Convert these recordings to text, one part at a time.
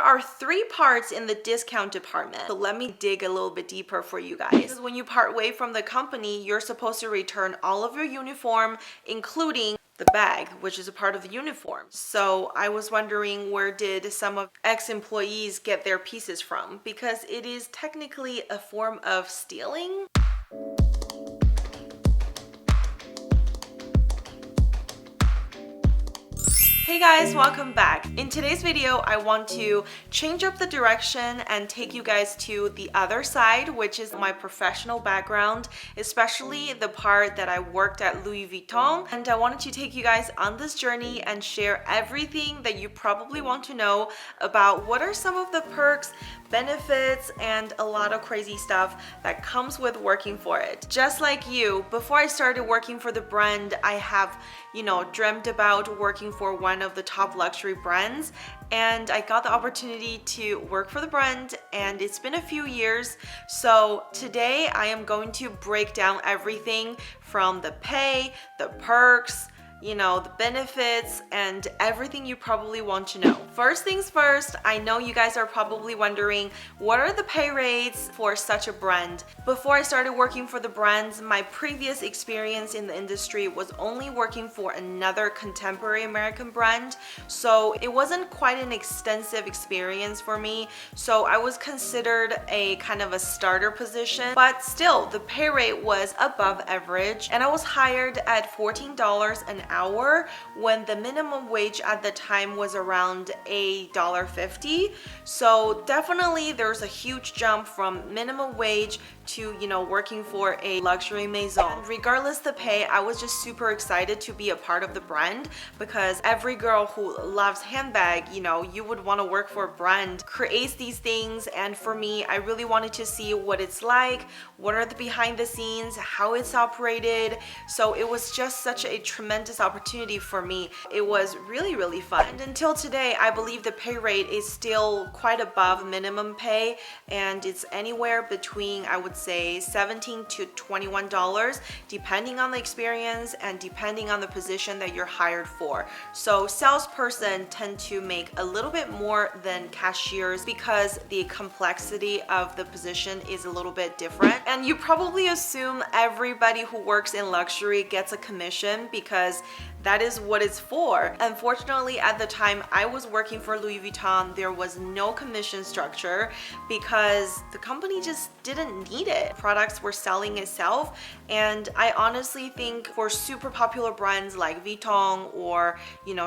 are 3 parts in the discount department. So let me dig a little bit deeper for you guys. Because when you part way from the company, you're supposed to return all of your uniform, including the bag, which is a part of the uniform. So I was wondering, where did some of ex-employees get their pieces from? Because it is technically a form of stealing. Hey guys, welcome back. In today's video, I want to change up the direction and take you guys to the other side, which is my professional background, especially the part that I worked at Louis Vuitton. And I wanted to take you guys on this journey and share everything that you probably want to know about what are some of the perks, benefits, and a lot of crazy stuff that comes with working for it. Just like you, before I started working for the brand, I have, dreamt about working for one of the top luxury brands, and I got the opportunity to work for the brand, and it's been a few years. So today I am going to break down everything from the pay, the perks, the benefits, and everything you probably want to know. First things first, I know you guys are probably wondering, what are the pay rates for such a brand? Before I started working for the brands, my previous experience in the industry was only working for another contemporary American brand, so it wasn't quite an extensive experience for me. So I was considered a kind of a starter position, but still the pay rate was above average, and I was hired at $14 an hour when the minimum wage at the time was around $1.50. So definitely there's a huge jump from minimum wage to working for a luxury maison. And regardless the pay, I was just super excited to be a part of the brand, because every girl who loves handbag, you would want to work for a brand creates these things. And for me, I really wanted to see what it's like, what are the behind the scenes, how it's operated. So it was just such a tremendous opportunity for me. It was really fun. And until today, I believe the pay rate is still quite above minimum pay, and it's anywhere between, I would say, $17 to $21 depending on the experience and depending on the position that you're hired for. So salesperson tend to make a little bit more than cashiers because the complexity of the position is a little bit different. And you probably assume everybody who works in luxury gets a commission because that is what it's for. Unfortunately, at the time I was working for Louis Vuitton, there was no commission structure because the company just didn't need it. Products were selling itself, and I honestly think for super popular brands like Vuitton or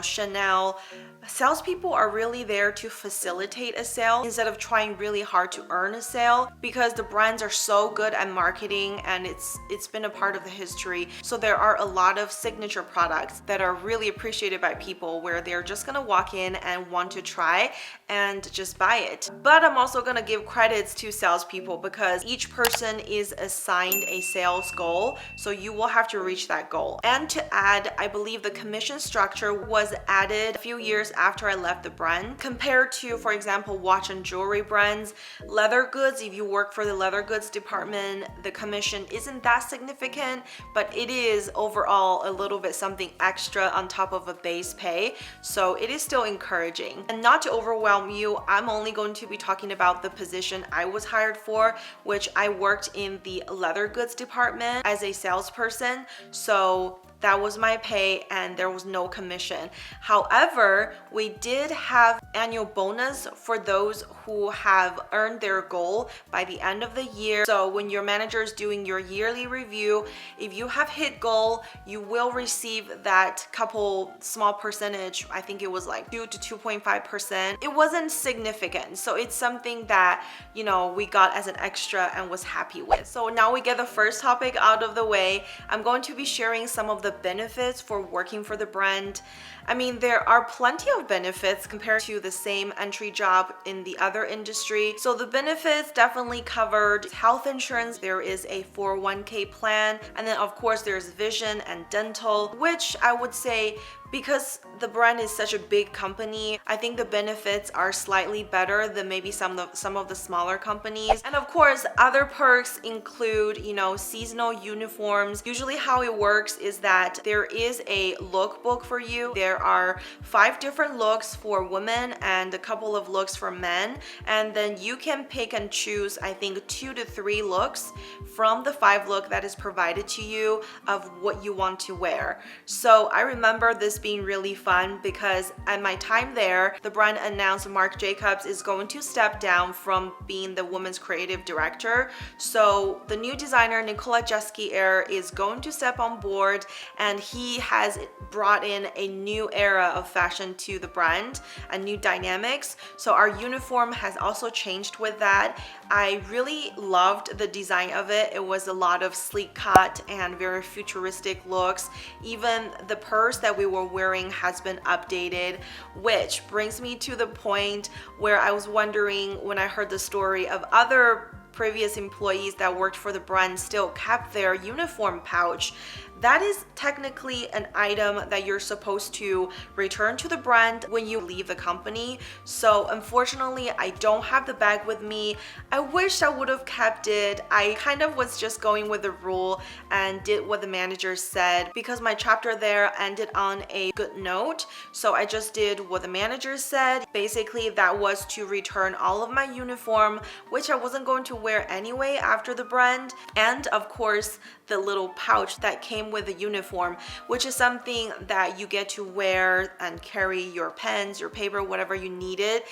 Chanel, salespeople are really there to facilitate a sale instead of trying really hard to earn a sale, because the brands are so good at marketing and it's been a part of the history. So there are a lot of signature products that are really appreciated by people where they're just gonna walk in and want to try and just buy it. But I'm also gonna give credits to salespeople because each person is assigned a sales goal, so you will have to reach that goal. And to add, I believe the commission structure was added a few years after I left the brand, compared to, for example, watch and jewelry brands. Leather goods, if you work for the leather goods department, the commission isn't that significant, but it is overall a little bit something extra on top of a base pay, so it is still encouraging. And not to overwhelm you, I'm only going to be talking about the position I was hired for, which I worked in the leather goods department as a salesperson. So that was my pay and there was no commission. However, we did have annual bonus for those who have earned their goal by the end of the year. So when your manager is doing your yearly review, if you have hit goal, you will receive that couple small percentage. I think it was like 2 to 2.5%. It wasn't significant. So it's something that, we got as an extra and was happy with. So now we get the first topic out of the way. I'm going to be sharing some of the benefits for working for the brand. I mean, there are plenty of benefits compared to the same entry job in the other industry. So the benefits definitely covered health insurance. There is a 401k plan. And then of course there's vision and dental, which I would say Because the brand is such a big company, I think the benefits are slightly better than maybe some of the smaller companies. And of course, other perks include, you know, seasonal uniforms. Usually how it works is that there is a lookbook for you. There are 5 different looks for women and a couple of looks for men, and then you can pick and choose, I think, 2 to 3 looks from the 5 look that is provided to you of what you want to wear. So I remember this being really fun because at my time there, the brand announced Marc Jacobs is going to step down from being the women's creative director. So the new designer Nicolas Jesquier is going to step on board, and he has brought in a new era of fashion to the brand and new dynamics. So our uniform has also changed with that. I really loved the design of it. It was a lot of sleek cut and very futuristic looks. Even the purse that we were wearing has been updated, which brings me to the point where I was wondering when I heard the story of other previous employees that worked for the brand still kept their uniform pouch. That is technically an item that you're supposed to return to the brand when you leave the company. So unfortunately, I don't have the bag with me. I wish I would have kept it. I kind of was just going with the rule and did what the manager said because my chapter there ended on a good note. So I just did what the manager said. Basically, that was to return all of my uniform, which I wasn't going to wear anyway after the brand. And of course, the little pouch that came with the uniform, which is something that you get to wear and carry your pens, your paper, whatever you needed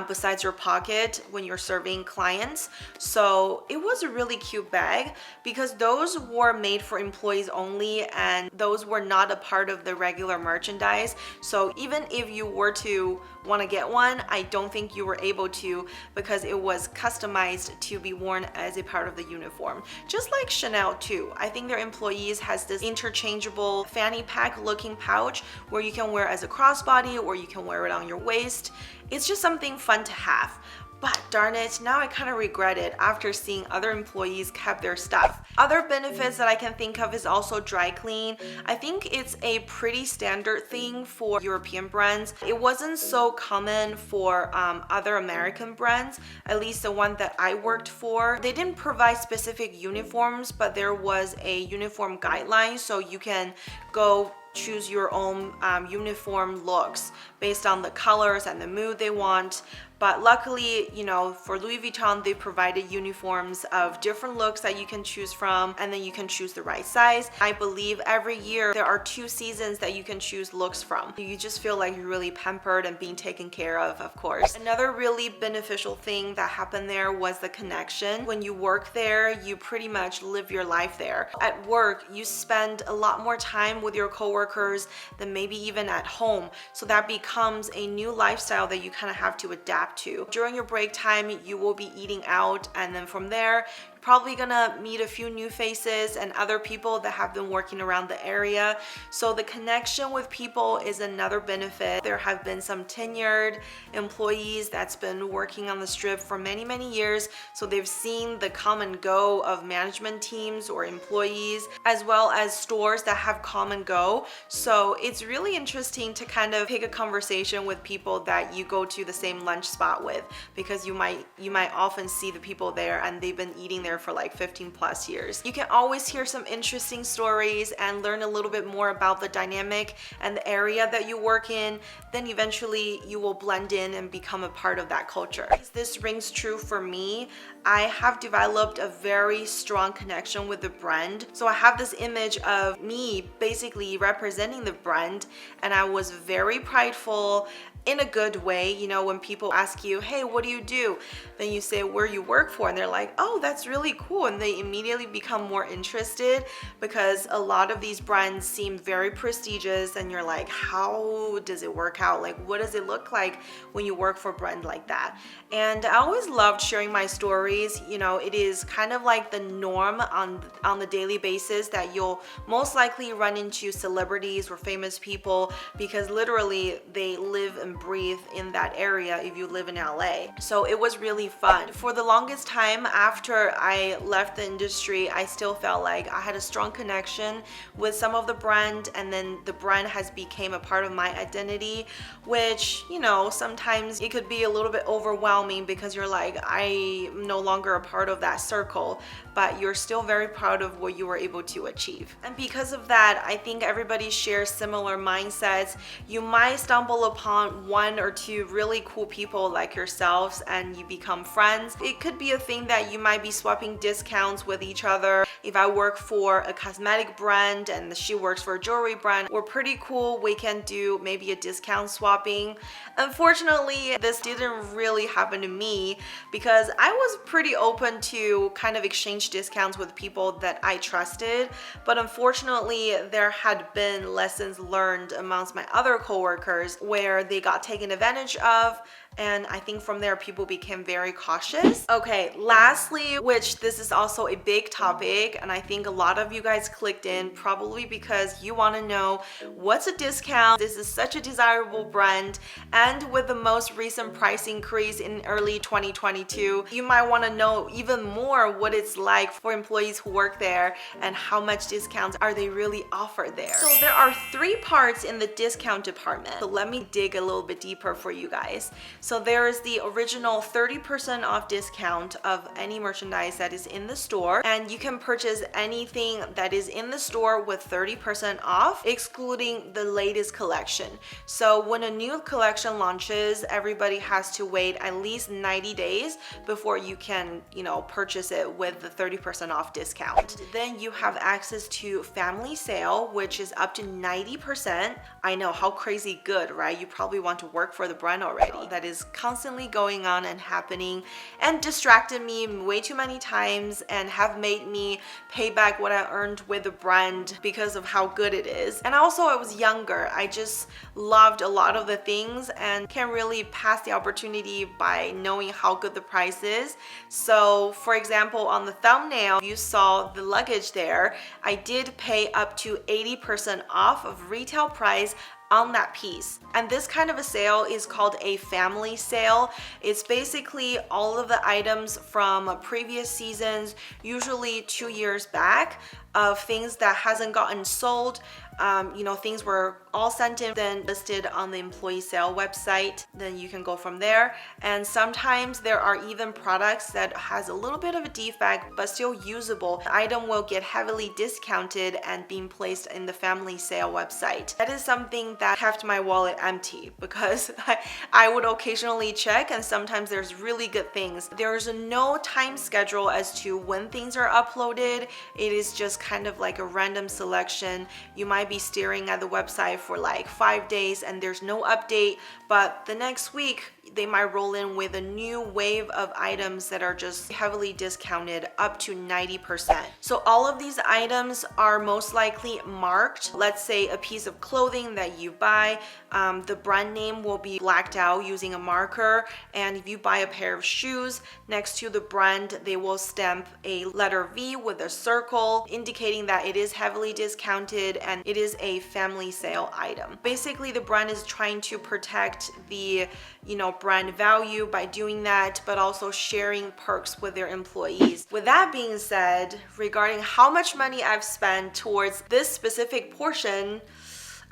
besides your pocket when you're serving clients. So it was a really cute bag because those were made for employees only and those were not a part of the regular merchandise. So even if you were to want to get one, I don't think you were able to because it was customized to be worn as a part of the uniform. Just like Chanel too. I think their employees has this interchangeable fanny pack looking pouch where you can wear as a crossbody or you can wear it on your waist. It's just something fun to have. But darn it, now I kind of regret it after seeing other employees kept their stuff. Other benefits that I can think of is also dry clean. I think it's a pretty standard thing for European brands. It wasn't so common for other American brands, at least the one that I worked for. They didn't provide specific uniforms, but there was a uniform guideline, so you can go choose your own uniform looks based on the colors and the mood they want. But luckily, you know, for Louis Vuitton, they provided uniforms of different looks that you can choose from, and then you can choose the right size. I believe every year there are 2 seasons that you can choose looks from. You just feel like you're really pampered and being taken care of course. Another really beneficial thing that happened there was the connection. When you work there, you pretty much live your life there. At work, you spend a lot more time with your coworkers than maybe even at home. So that becomes a new lifestyle that you kind of have to adapt to. During your break time, you will be eating out, and then from there, probably gonna meet a few new faces and other people that have been working around the area. So the connection with people is another benefit. There have been some tenured employees that's been working on the strip for many years, so they've seen the come and go of management teams or employees, as well as stores that have come and go. So it's really interesting to kind of pick a conversation with people that you go to the same lunch spot with, because you might often see the people there and they've been eating there for like 15+ years. You can always hear some interesting stories and learn a little bit more about the dynamic and the area that you work in. Then eventually you will blend in and become a part of that culture. This rings true for me. I have developed a very strong connection with the brand. So I have this image of me basically representing the brand, and I was very prideful in a good way. You know, when people ask you, hey, what do you do? Then you say where you work for, and they're like, oh, that's really cool. And they immediately become more interested because a lot of these brands seem very prestigious, and you're like, how does it work out? Like, what does it look like when you work for a brand like that? And I always loved sharing my stories. You know, it is kind of like the norm on the daily basis that you'll most likely run into celebrities or famous people, because literally they live and and breathe in that area if you live in LA. So it was really fun. For the longest time after I left the industry, I still felt like I had a strong connection with some of the brand, and then the brand has become a part of my identity, which, you know, sometimes it could be a little bit overwhelming because you're like, I'm no longer a part of that circle, but you're still very proud of what you were able to achieve. And because of that, I think everybody shares similar mindsets. You might stumble upon one or two really cool people like yourselves and you become friends. It could be a thing that you might be swapping discounts with each other. If I work for a cosmetic brand and she works for a jewelry brand, we're pretty cool. We can do maybe a discount swapping. Unfortunately, this didn't really happen to me because I was pretty open to kind of exchange discounts with people that I trusted, but unfortunately there had been lessons learned amongst my other coworkers where they got taken advantage of, and I think from there people became very cautious. Okay, lastly, which this is also a big topic, and I think a lot of you guys clicked in probably because you want to know what's a discount. This is such a desirable brand, and with the most recent price increase in early 2022, you might want to know even more what it's like for employees who work there and how much discounts are they really offered there. So there are 3 parts in the discount department. So let me dig a little bit deeper for you guys. So there is the original 30% off discount of any merchandise that is in the store, and you can purchase anything that is in the store with 30% off, excluding the latest collection. So when a new collection launches, everybody has to wait at least 90 days before you can, you know, purchase it with the 30% off discount. Then you have access to family sale, which is up to 90%. I know, how crazy good, right? You probably want to work for the brand already. That is constantly going on and happening and distracted me way too many times and have made me pay back what I earned with the brand because of how good it is. And also, I was younger. I just loved a lot of the things and can't really pass the opportunity by knowing how good the price is. So for example, on the thumbnail, you saw the luggage there. I did pay up to 80% off of retail price on that piece. And this kind of a sale is called a family sale. It's basically all of the items from previous seasons, usually 2 years back, of things that hasn't gotten sold. You know, things were all sent in, then listed on the employee sale website. Then you can go from there. And sometimes there are even products that has a little bit of a defect but still usable. The item will get heavily discounted and being placed in the family sale website. That is something that kept my wallet empty because I would occasionally check, and sometimes there's really good things. There's no time schedule as to when things are uploaded. It is just kind of like a random selection. You might be staring at the website for like 5 days and there's no update, but the next week they might roll in with a new wave of items that are just heavily discounted up to 90%. So all of these items are most likely marked. Let's say a piece of clothing that you buy, the brand name will be blacked out using a marker, and if you buy a pair of shoes, next to the brand they will stamp a letter V with a circle indicating that it is heavily discounted and it is a family sale item. Basically, the brand is trying to protect the, you know, brand value by doing that, but also sharing perks with their employees. With that being said, regarding how much money I've spent towards this specific portion,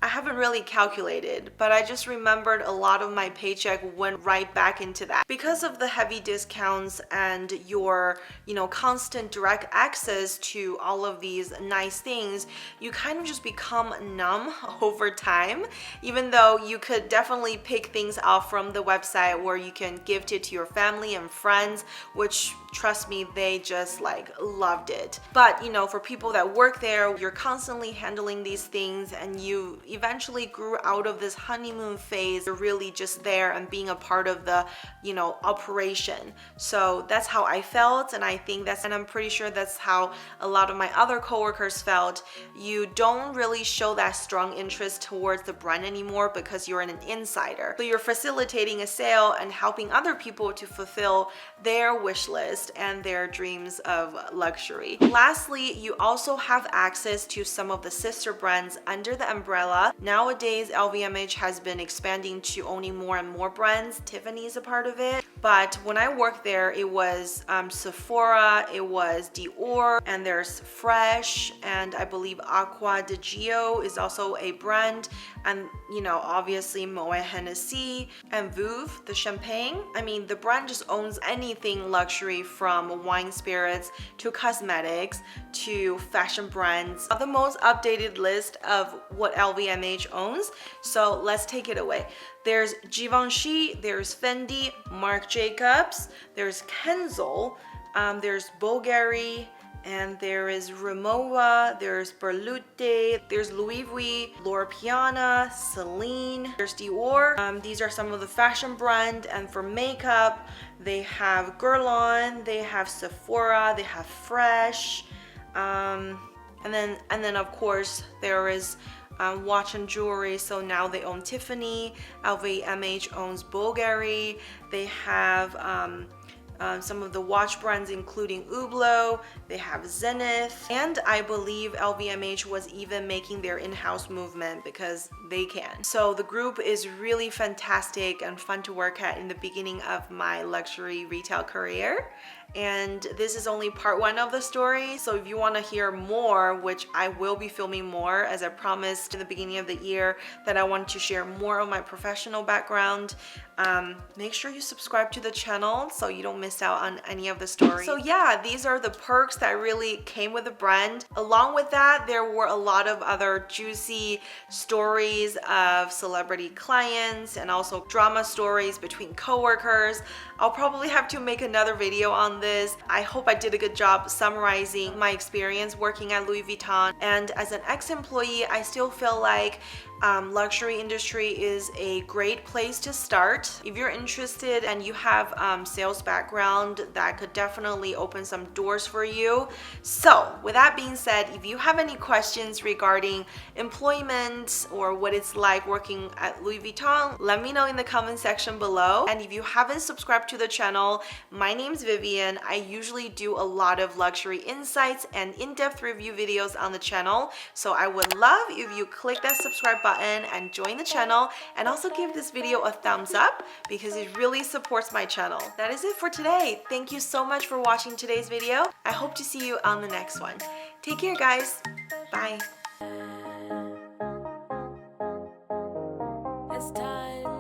I haven't really calculated, but I just remembered a lot of my paycheck went right back into that. Because of the heavy discounts and your, you know, constant direct access to all of these nice things, you kind of just become numb over time, even though you could definitely pick things off from the website where you can gift it to your family and friends, which, trust me, they just like loved it. But, you know, for people that work there, you're constantly handling these things and you eventually grew out of this honeymoon phase. You're really just there and being a part of the, you know, operation. So that's how I felt, and I think that's, and I'm pretty sure that's how a lot of my other coworkers felt. You don't really show that strong interest towards the brand anymore because you're an insider. So you're facilitating a sale and helping other people to fulfill their wish list and their dreams of luxury. Lastly, you also have access to some of the sister brands under the umbrella Sephora. Nowadays, LVMH has been expanding to owning more and more brands. Tiffany is a part of it. But when I worked there, it was Sephora, it was Dior, and there's Fresh, and I believe Acqua di Gio is also a brand, and you know, obviously Moet Hennessy and Veuve, the champagne. I mean, the brand just owns anything luxury, from wine spirits to cosmetics to fashion brands. The most updated list of what LVMH owns, so let's take it away. There's Givenchy, there's Fendi, Marc Jacobs, there's Kenzo, there's Bulgari, and there is Rimowa, there's Berluti, there's Louis Vuitton, Loro Piana, Celine, there's Dior. These are some of the fashion brand, and for makeup, they have Guerlain, they have Sephora, they have Fresh, and then of course there is watch and jewelry, so now they own Tiffany. LVMH owns Bulgari. They have some of the watch brands including Hublot, they have Zenith, and I believe LVMH was even making their in-house movement because they can. So the group is really fantastic and fun to work at in the beginning of my luxury retail career. And this is only part one of the story, so if you want to hear more, which I will be filming more, as I promised in the beginning of the year that I want to share more of my professional background, make sure you subscribe to the channel so you don't miss out on any of the stories. So yeah, these are the perks that really came with the brand. Along with that, there were a lot of other juicy stories of celebrity clients and also drama stories between coworkers. I'll probably have to make another video on this. I hope I did a good job summarizing my experience working at Louis Vuitton. And as an ex-employee, I still feel like luxury industry is a great place to start. If you're interested and you have sales background, that could definitely open some doors for you. So with that being said, if you have any questions regarding employment or what it's like working at Louis Vuitton, let me know in the comment section below. And if you haven't subscribed to the channel, my name's Vivian. I usually do a lot of luxury insights and in-depth review videos on the channel, so I would love if you click that subscribe button and join the channel, and also give this video a thumbs up because it really supports my channel. That is it for today. Thank you so much for watching today's video. I hope to see you on the next one. Take care, guys. Bye. It's time.